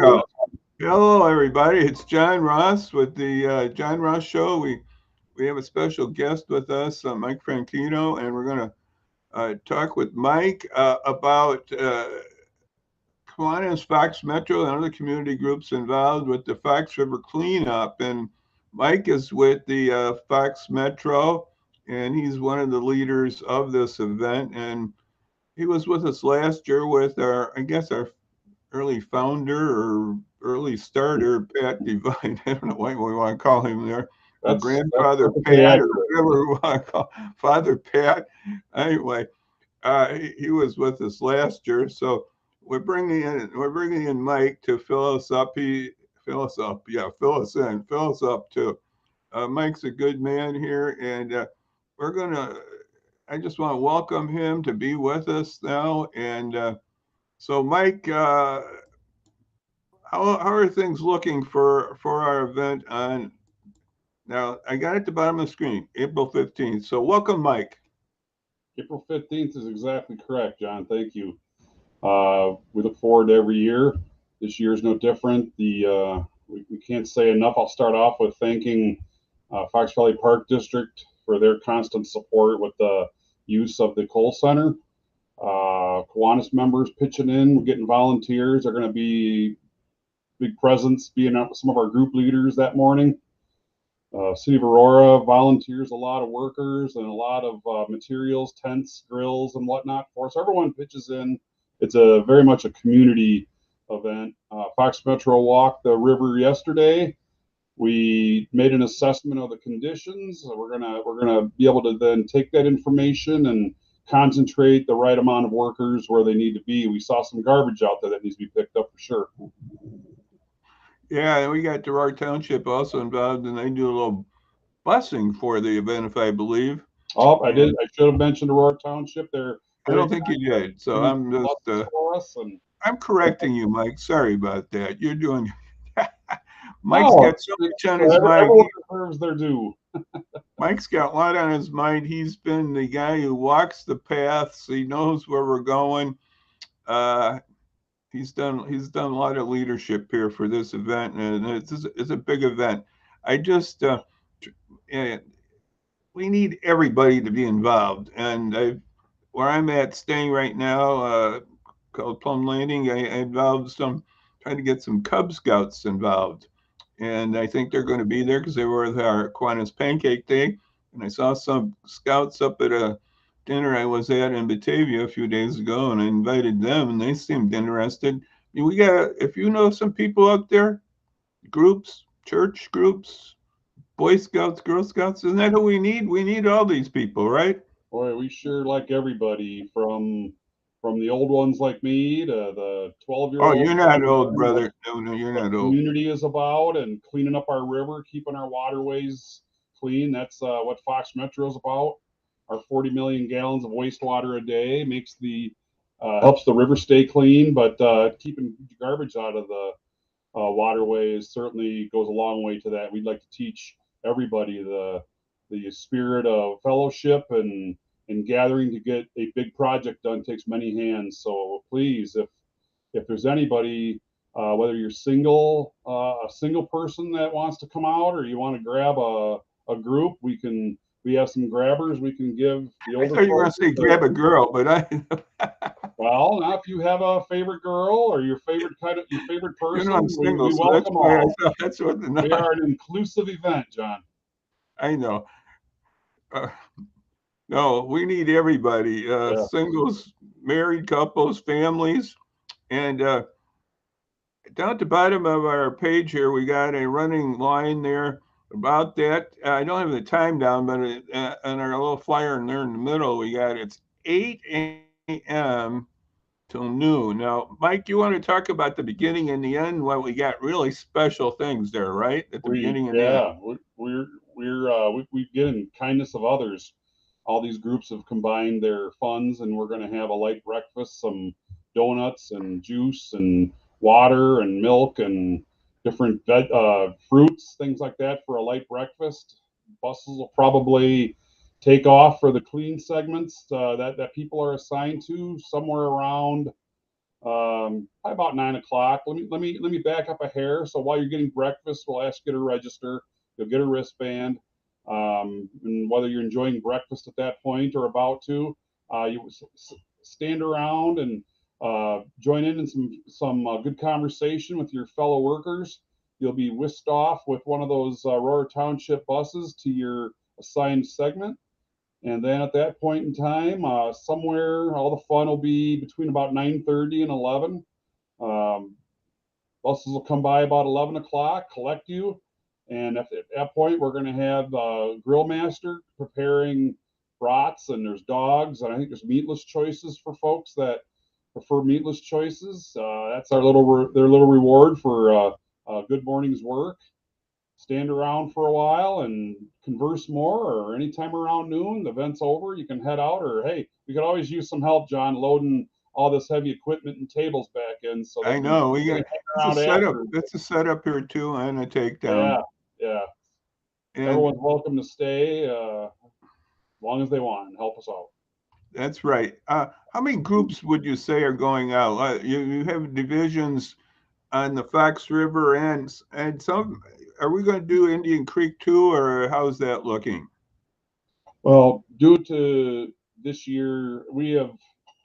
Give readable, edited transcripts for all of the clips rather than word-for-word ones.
Oh, hello, everybody. It's John Ross with the John Ross Show. We have a special guest with us, Mike Frankino, and we're going to talk with Mike about Kiwanis, Fox Metro, and other community groups involved with the Fox River cleanup. And Mike is with the Fox Metro, and he's one of the leaders of this event. And he was with us last year with our early founder or early starter, Pat Devine. I don't know what we want to call him there, or That's grandfather perfectly Pat, or accurate. whatever we want to call Father Pat. Anyway, he was with us last year, so we're bringing in Mike to fill us up. Fill us up too. Mike's a good man here, and we're gonna. I just want to welcome him to be with us now, and so Mike. How are things looking for our event on now? I got at the bottom of the screen, April 15th. So welcome, Mike. April 15th is exactly correct, John. Thank you. We look forward to every year. This year is no different. We can't say enough. I'll start off with thanking Fox Valley Park District for their constant support with the use of the Cole Center. Kiwanis members pitching in, we're getting volunteers. They're going to be big presence, being out with some of our group leaders that morning. City of Aurora volunteers a lot of workers and a lot of materials, tents, grills, and whatnot for us. Everyone pitches in. It's a very much a community event. Fox Metro walked the river yesterday. We made an assessment of the conditions. We're gonna be able to then take that information and concentrate the right amount of workers where they need to be. We saw some garbage out there that needs to be picked up for sure. Yeah, and we got Gerard Township also involved, and they do a little busing for the event, if I believe. Oh, I did. And I should have mentioned Aurora Township. They're I very don't think you did. So doing I'm just buses for us, and I'm correcting you, Mike. Sorry about that. You're doing. Mike's no, got so much on his mind. everyone deserves their due. Mike's got a lot on his mind. He's been the guy who walks the paths. He knows where we're going. Uh, he's done a lot of leadership here for this event, and it's a big event. I just uh, we need everybody to be involved, and where I'm at staying right now, called Plum Landing, I involved trying to get some Cub Scouts involved, and I think they're going to be there because they were at our Kiwanis Pancake Day, and I saw some scouts up at a dinner I was at in Batavia a few days ago, and I invited them, and they seemed interested. We got, if you know some people out there, groups, church groups, Boy Scouts, Girl Scouts, isn't that who we need? We need all these people, right? Boy, we sure like everybody from the old ones like me to the 12 year Oh, olds you're that not old, learn brother. No, no, you're what not old. community is about and cleaning up our river, keeping our waterways clean. That's what Fox Metro is about. Our 40 million gallons of wastewater a day makes the helps the river stay clean, but keeping garbage out of the waterways certainly goes a long way to that. We'd like to teach everybody the spirit of fellowship and gathering to get a big project done takes many hands. So please, if there's anybody, whether you're a single person that wants to come out, or you want to grab a group, we have some grabbers we can give the I older thought you were going folks. to say grab a girl, but Well, now if you have a favorite girl or your favorite you know I'm person, single, we so that's welcome why I all. thought that's what the We no, are an inclusive event, John. I know. Uh, no, we need everybody, Yeah. singles, married couples, families, and down at the bottom of our page here, we got a running line there about that. I don't have the time down, but on our little flyer in there in the middle, we got it's 8 a.m. till noon. Now, Mike, you want to talk about the beginning and the end? Well, we got really special things there, right? At the We beginning and the end. yeah we get in kindness of others. All these groups have combined their funds, and we're going to have a light breakfast, some donuts and juice and water and milk and different fruits, things like that for a light breakfast. Buses will probably take off for the clean segments that people are assigned to somewhere around Probably about 9 o'clock. Let me back up a hair. So while you're getting breakfast, we'll ask you to register. You'll get a wristband, and whether you're enjoying breakfast at that point or about to, you stand around and join in some good conversation with your fellow workers. You'll be whisked off with one of those Aurora Township buses to your assigned segment. And then at that point in time, somewhere all the fun will be between about 9:30 and 11. Um, Buses will come by about 11 o'clock, collect you. And at that point, we're going to have Grill Master preparing brats, and there's dogs, and I think there's meatless choices for folks that prefer meatless choices. That's their little reward for a good morning's work. Stand around for a while and converse more, or anytime around noon, the event's over, you can head out, or hey, we could always use some help, John, loading all this heavy equipment and tables back in so I they can know hang it's a around setup. after. It's a setup here too, and a takedown. Yeah, yeah. And Everyone's welcome to stay as long as they want and help us out. that's right. How many groups would you say are going out? You have divisions on the Fox River and some. Are we going to do Indian Creek too, or how's that looking? Well, due to this year, we have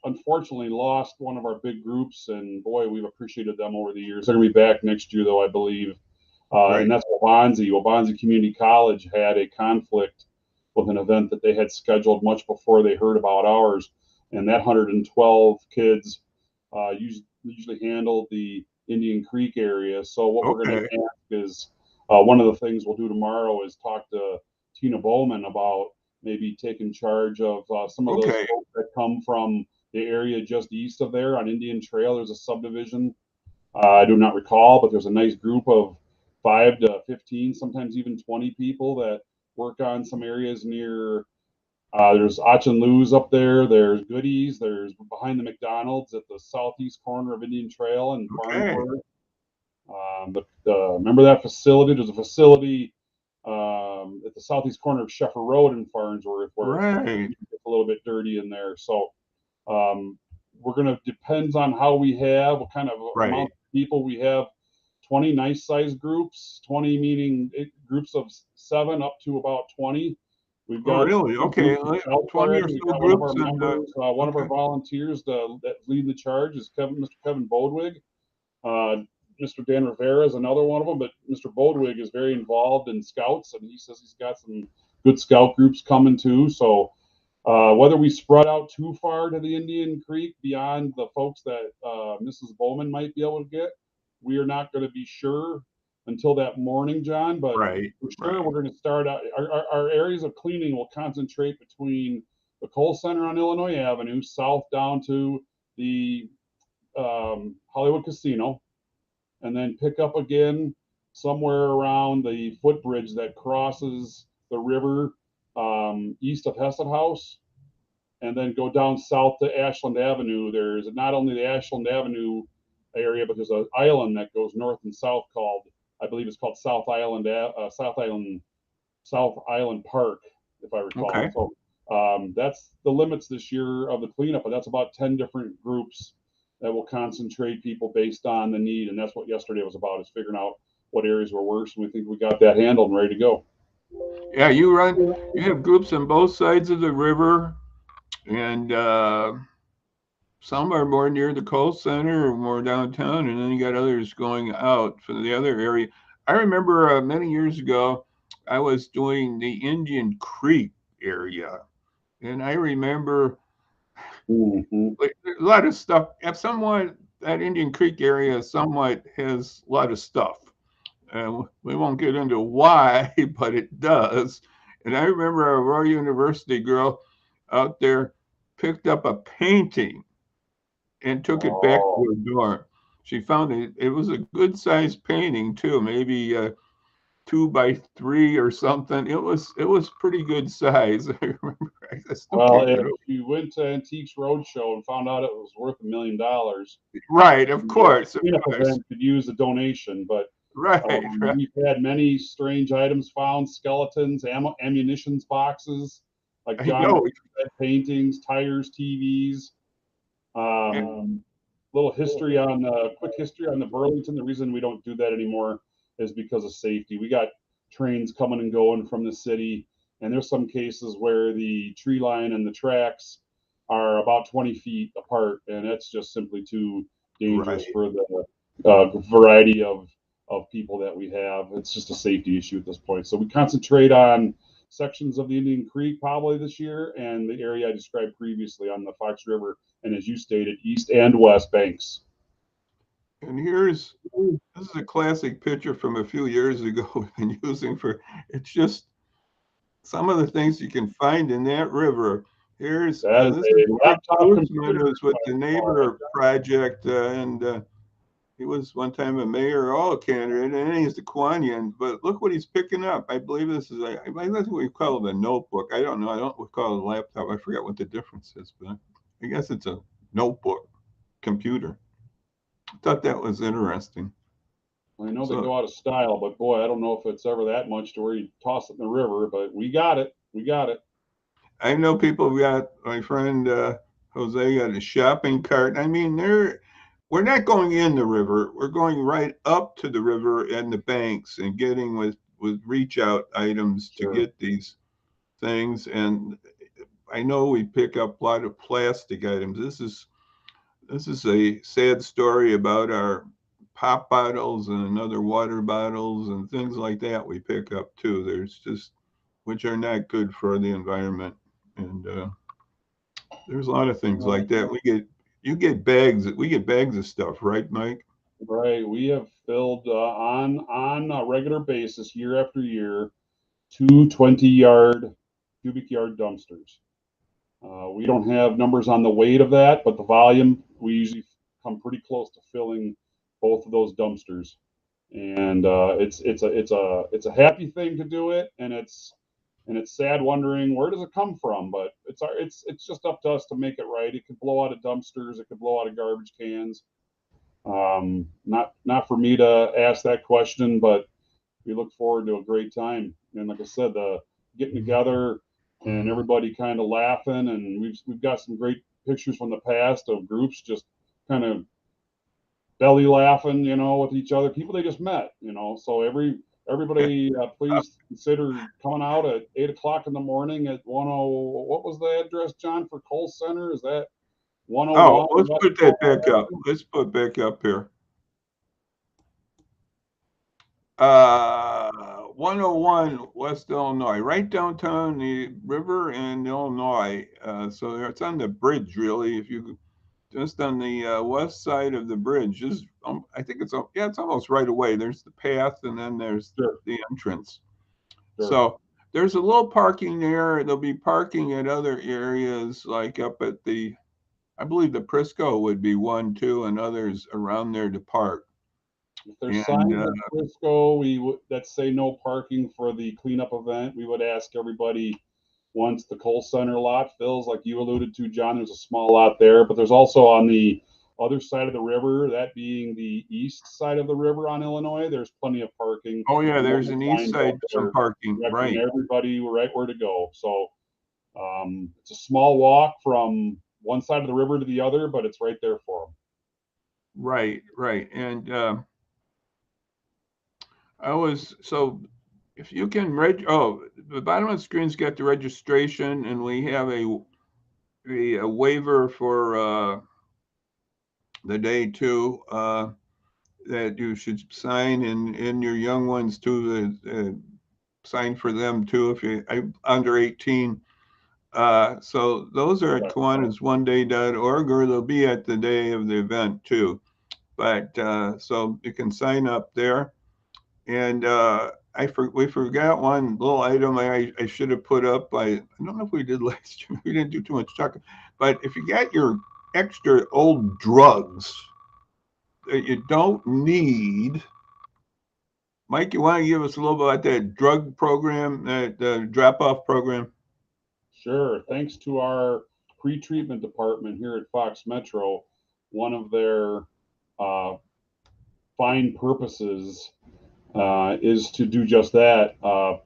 unfortunately lost one of our big groups, and boy, we've appreciated them over the years. They're going to be back next year, though, I believe. And Right. that's Wabanzi. Wabanzi Community College had a conflict with an event that they had scheduled much before they heard about ours. And that 112 kids usually handled the Indian Creek area. So what we're going Okay. to ask is one of the things we'll do tomorrow is talk to Tina Bowman about maybe taking charge of some of those Okay. folks that come from the area just east of there on Indian Trail. There's a subdivision. I do not recall, but there's a nice group of 5 to 15, sometimes even 20 people that work on some areas near. There's Achin Lou's up there. There's Goodies. There's behind the McDonald's at the southeast corner of Indian Trail and Okay. Farnsworth. But remember that facility? There's a facility at the southeast corner of Sheffer Road in Farnsworth where it's Right. a little bit dirty in there. So um, we're going to depends on how we have, what kind of amount Right. of people we have. 20 nice size groups, 20 meaning groups of 7 up to about 20. We've Oh, got really? Okay. groups out 20 or already. We've so got one of groups our and members, one of our okay. volunteers that's leading the charge is Mr. Kevin Bodwig. Mr. Dan Rivera is another one of them, but Mr. Bodwig is very involved in scouts, and he says he's got some good scout groups coming too. So whether we spread out too far to the Indian Creek beyond the folks that Mrs. Bowman might be able to get, we are not going to be sure until that morning, John. But Right. for sure, Right. we're going to start out. Our areas of cleaning will concentrate between the Coal Center on Illinois Avenue, south down to the Hollywood Casino, and then pick up again somewhere around the footbridge that crosses the river east of Hesed House, and then go down south to Ashland Avenue. There's not only the Ashland Avenue area, but there's an island that goes north and south called, I believe it's called South Island Park, if I recall. Okay. So that's the limits this year of the cleanup, but that's about 10 different groups that will concentrate people based on the need. And that's what yesterday was about, is figuring out what areas were worse. And we think we got that handled and ready to go. Yeah, you have groups on both sides of the river, and some are more near the coal center or more downtown, and then you got others going out from the other area. I remember many years ago, I was doing the Indian Creek area, and I remember Mm-hmm. like, there's a lot of stuff. If someone that Indian Creek area somewhat has a lot of stuff. We won't get into why, but it does. And I remember a Aurora University girl out there picked up a painting and took it back to Oh, her dorm. She found it. It was a good sized painting too, maybe 2 by 3 or something. It was pretty good size. I remember. I still well, can't get if over. you went to Antiques Roadshow and found out it was worth $1 million, Right, of the course, of cleanup course. event could use a donation. But Right, right. we've had many strange items found: skeletons, ammunitions boxes, like I John know. said, paintings, tires, TVs. And Um, little history on quick history on the Burlington. The reason we don't do that anymore is because of safety. We got trains coming and going from the city, and there's some cases where the tree line and the tracks are about 20 feet apart, and that's just simply too dangerous Right. for the variety of people that we have. It's just a safety issue at this point. So we concentrate on sections of the Indian Creek probably this year, and the area I described previously on the Fox River, and as you stated, east and west banks. And this is a classic picture from a few years ago we've been using for, it's just some of the things you can find in that river. That is This is a Mike laptop Bootsman, computer. who's with the Neighbor Project, and he was one time a mayor all candidate, and he's the Kiwanian. But look what he's picking up. I believe this is I think what we call it a notebook. I don't know. I don't call it a laptop. I forget what the difference is, but I guess it's a notebook computer. I thought that was interesting. I know they So go out of style, but boy, I don't know if it's ever that much to where you toss it in the river. But we got it. We got it. I know people got my friend Jose got a shopping cart. I mean, we're not going in the river. We're going right up to the river and the banks and getting with reach out items to Sure. get these things. And I know we pick up a lot of plastic items. This is a sad story about our pop bottles and other water bottles and things like that we pick up too. There's just which are not good for the environment. And there's a lot of things like that. You get bags. We get bags of stuff, right, Mike? Right. We have filled on a regular basis, year after year, two 20-yard cubic yard dumpsters. We don't have numbers on the weight of that, but the volume, we usually come pretty close to filling both of those dumpsters. And it's a happy thing to do it, and it's sad wondering where does it come from. But it's just up to us to make it right. It could blow out of dumpsters, it could blow out of garbage cans. Not for me to ask that question, but we look forward to a great time. And like I said, the getting together and everybody kind of laughing, and we've got some great pictures from the past of groups just kind of belly laughing, with each other, people they just met, So everybody, please consider coming out at 8 o'clock in the morning at 10. What was the address, John, for Cole Center? Is that Oh, 101 let's West put that back up. Avenue? Let's put back up here. 101 West Illinois, right downtown the river in Illinois. So it's on the bridge, really. If you just on the west side of the bridge, just I think it's almost right away. There's the path, and then there's Sure, the entrance. sure. So there's a little parking there. There'll be parking at other areas, like up at I believe the Prisco would be one too, and others around there to park. If there's And signs at Frisco, that say no parking for the cleanup event, we would ask everybody once the Cole Center lot fills, like you alluded to, John. There's a small lot there, but there's also on the other side of the river, that being the east side of the river on Illinois, there's plenty of parking. oh yeah, And there's there's an east signs out side some there parking, directing right, everybody right where to go. So it's a small walk from one side of the river to the other, but it's right there for them. right. And I was so if you can the bottom of the screen's got the registration, and we have a waiver for the day too. That you should sign, and your young ones too, sign for them too if you're under 18. So those are at Right. kiwanisOneDay.org, or they'll be at the day of the event too. But so you can sign up there. And we forgot one little item I should have put up. I don't know if we did last year. We didn't do too much talking. But if you got your extra old drugs that you don't need, Mike, you want to give us a little bit about that drug program, that drop-off program? Sure. Thanks to our pre-treatment department here at Fox Metro, one of their uh, fine purposes is to do just that.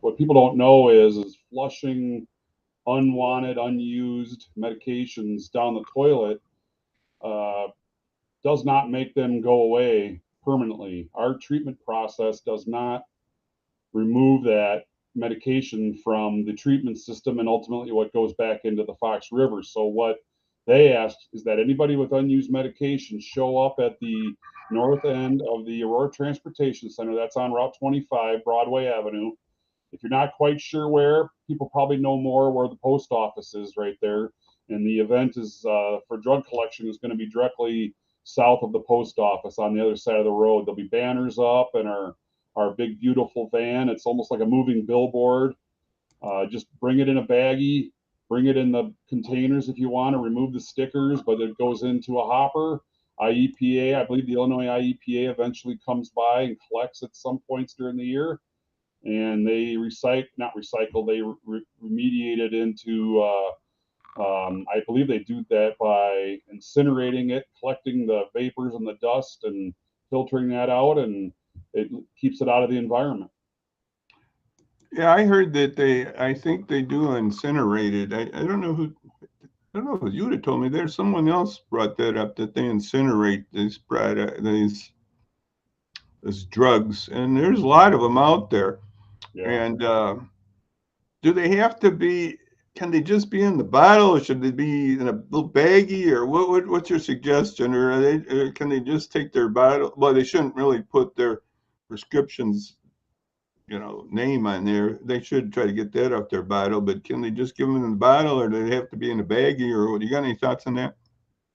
What people don't know is flushing unwanted, unused medications down the toilet uh, does not make them go away permanently. Our treatment process does not remove that medication from the treatment system and ultimately what goes back into the Fox River. So what they asked is that anybody with unused medication show up at the north end of the Aurora Transportation Center. That's on Route 25, Broadway Avenue. If you're not quite sure where, people probably know more where the post office is right there. And the event is for drug collection is going to be directly south of the post office on the other side of the road. There'll be banners up and our big beautiful van. It's almost like a moving billboard. Just bring it in a baggie, bring it in the containers if you want to remove the stickers, but it goes into a hopper. IEPA, I believe the Illinois IEPA eventually comes by and collects at some points during the year, and they not recycle, they remediate it into, I believe they do that by incinerating it, collecting the vapors and the dust and filtering that out, and it keeps it out of the environment. Yeah, I heard that I think they do incinerate it. I don't know who, I don't know if you'd have told me. There's someone else brought that up, that they incinerate these product, these drugs, and there's a lot of them out there. Yeah. And do they have to be? Can they just be in the bottle, or should they be in a little baggie, or what's your suggestion? Or can they just take their bottle? Well, they shouldn't really put their prescriptions, name on there. They should try to get that off their bottle, but can they just give them in the bottle, or do they have to be in a baggie, or what? You got any thoughts on that?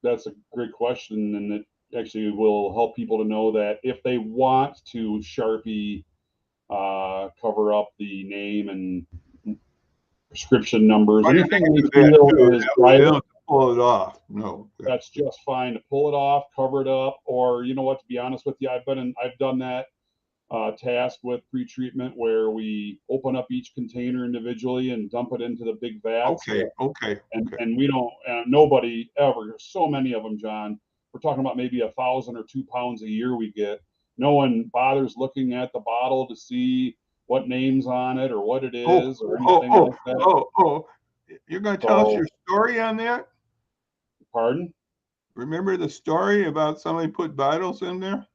That's a great question, and it actually will help people to know that if they want to Sharpie cover up the name and prescription numbers, But anything they they do that feel too. is They private, don't pull it off. No. that's just fine to pull it off, cover it up, or you know what? To be honest with you, I've done that task with pre-treatment where we open up each container individually and dump it into the big vats. Okay. And we don't, nobody ever, there's so many of them, John. We're talking about maybe 1,000 or 2 pounds a year we get. No one bothers looking at the bottle to see what name's on it or what it Oh, is or anything like that. You're going to tell us So, your story on that? pardon? Remember the story about somebody put bottles in there?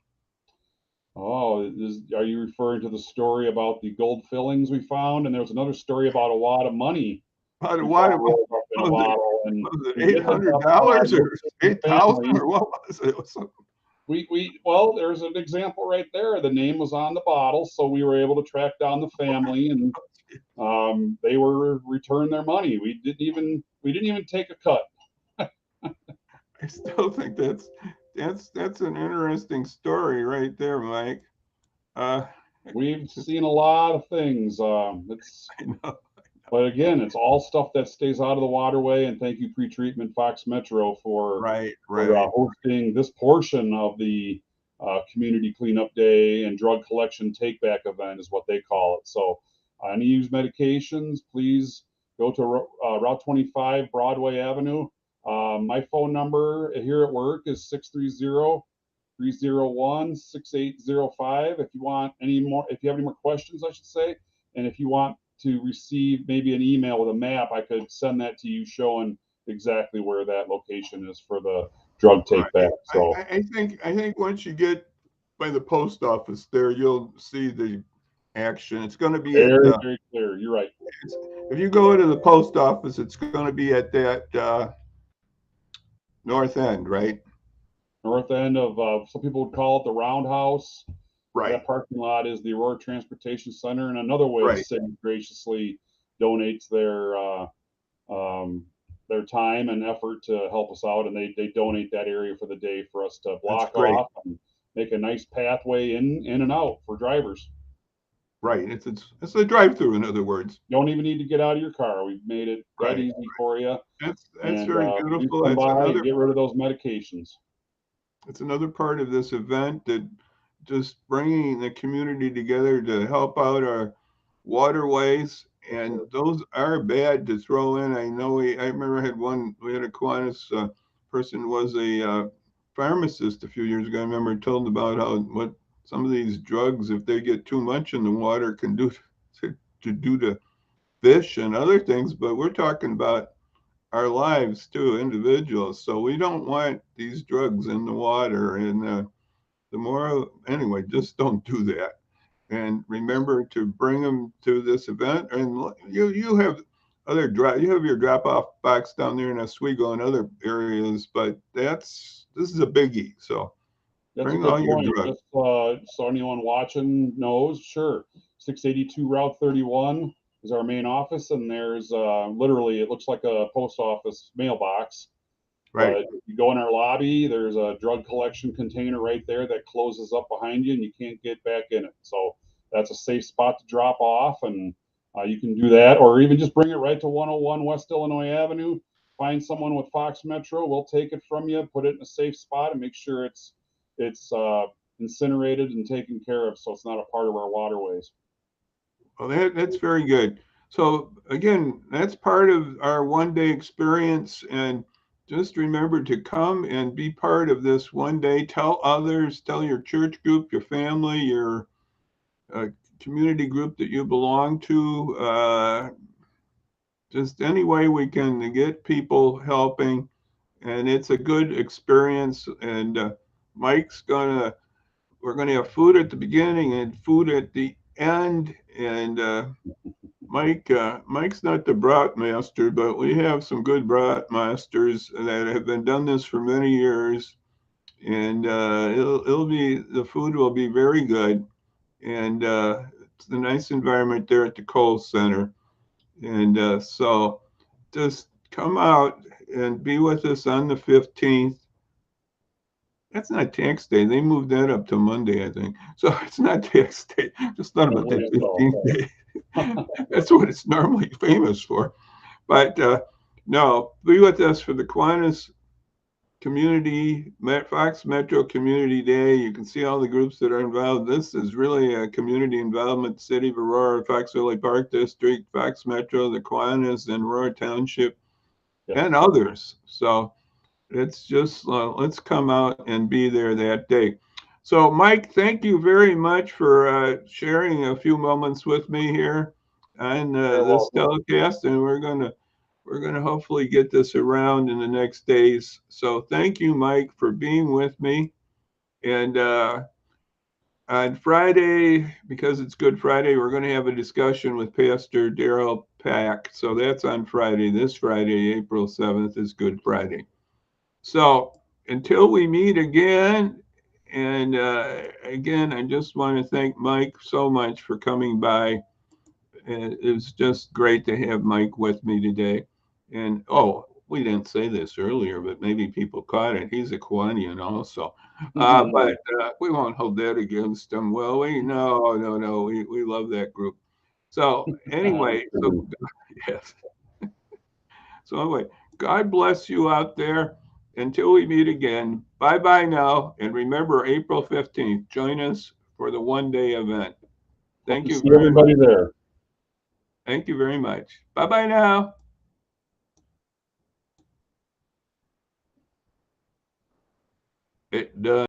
Oh, are you referring to the story about the gold fillings we found? And there was another story about a wad of money About we what? found rolled up in a Was it, bottle, and was it we did end up $800 or with the 8,000 family. or what was it? Well, there's an example right there. The name was on the bottle, so we were able to track down the family, and they were returned their money. We didn't even take a cut. I still think that's an interesting story right there, Mike. Uh, We've seen a lot of things. I know. But again, it's all stuff that stays out of the waterway. And thank you, Pre-Treatment Fox Metro, for Right. hosting this portion of the community cleanup day and drug collection take back event is what they call it. So any used medications, please go to Route 25 Broadway Avenue. My phone number here at work is 630-301-6805. If you have any more questions, I should say, and if you want to receive maybe an email with a map, I could send that to you showing exactly where that location is for the drug take back. So I think once you get by the post office there, you'll see the action. It's going to be very clear. You're right. If you go to the post office, it's going to be at that north end, right? North end of some people would call it the Roundhouse. Right. That parking lot is the Aurora Transportation Center, and another way the city graciously donates their time and effort to help us out, and they donate that area for the day for us to block off and make a nice pathway in and out for drivers. Right. It's a drive-through, in other words. You don't even need to get out of your car. We've made it that easy for you. That's very beautiful. Come by and get rid of those medications. It's another part of this event, that just bringing the community together to help out our waterways, and those are bad to throw in. I remember we had a Kiwanis person was a pharmacist a few years ago. I remember told about what some of these drugs, if they get too much in the water, can do to fish and other things. But we're talking about our lives too, individuals. So we don't want these drugs in the water. And the more, anyway, just don't do that. And remember to bring them to this event. And you have you have your drop off box down there in Oswego and other areas, but this is a biggie. So That's a bring all good your point. drugs. Just so anyone watching knows, sure, 682 Route 31 is our main office, and there's literally, it looks like a post office mailbox. Right. But if you go in our lobby, there's a drug collection container right there that closes up behind you, and you can't get back in it. So that's a safe spot to drop off, and you can do that, or even just bring it right to 101 West Illinois Avenue. Find someone with Fox Metro. We'll take it from you, put it in a safe spot, and make sure it's incinerated and taken care of, so it's not a part of our waterways. Well, that's very good. So again, that's part of our one-day experience. And just remember to come and be part of this one day. Tell others, tell your church group, your family, your community group that you belong to. Just any way we can get people helping. And it's a good experience. And we're gonna have food at the beginning and food at the end. And Mike's not the brat master, but we have some good brat masters that have been done this for many years, and it'll be the food will be very good, and it's a nice environment there at the Kohl Center, and so just come out and be with us on the 15th. That's not tax day. They moved that up to Monday, I think. So it's not tax day. Just thought about that 15th day. That's what it's normally famous for. But no, be with us for the Kiwanis Community, Fox Metro Community Day. You can see all the groups that are involved. This is really a community involvement, City of Aurora, Fox Valley Park District, Fox Metro, the Kiwanis, and Aurora Township, and others. So it's just, let's come out and be there that day. So, Mike, thank you very much for sharing a few moments with me here on this telecast, and we're gonna hopefully get this around in the next days. So, thank you, Mike, for being with me. And on Friday, because it's Good Friday, we're going to have a discussion with Pastor Daryl Pack. So that's on Friday. This Friday, April 7th, is Good Friday. So until we meet again, and again, I just want to thank Mike so much for coming by. And it was just great to have Mike with me today. And we didn't say this earlier, but maybe people caught it. He's a Kiwanian also. But we won't hold that against him, will we? No. We love that group. So anyway, yes. So anyway, God bless you out there. Until we meet again, bye-bye now. And remember, April 15th, join us for the one-day event. Thank you very much. Everybody there. Thank you very much. Bye-bye now. It does.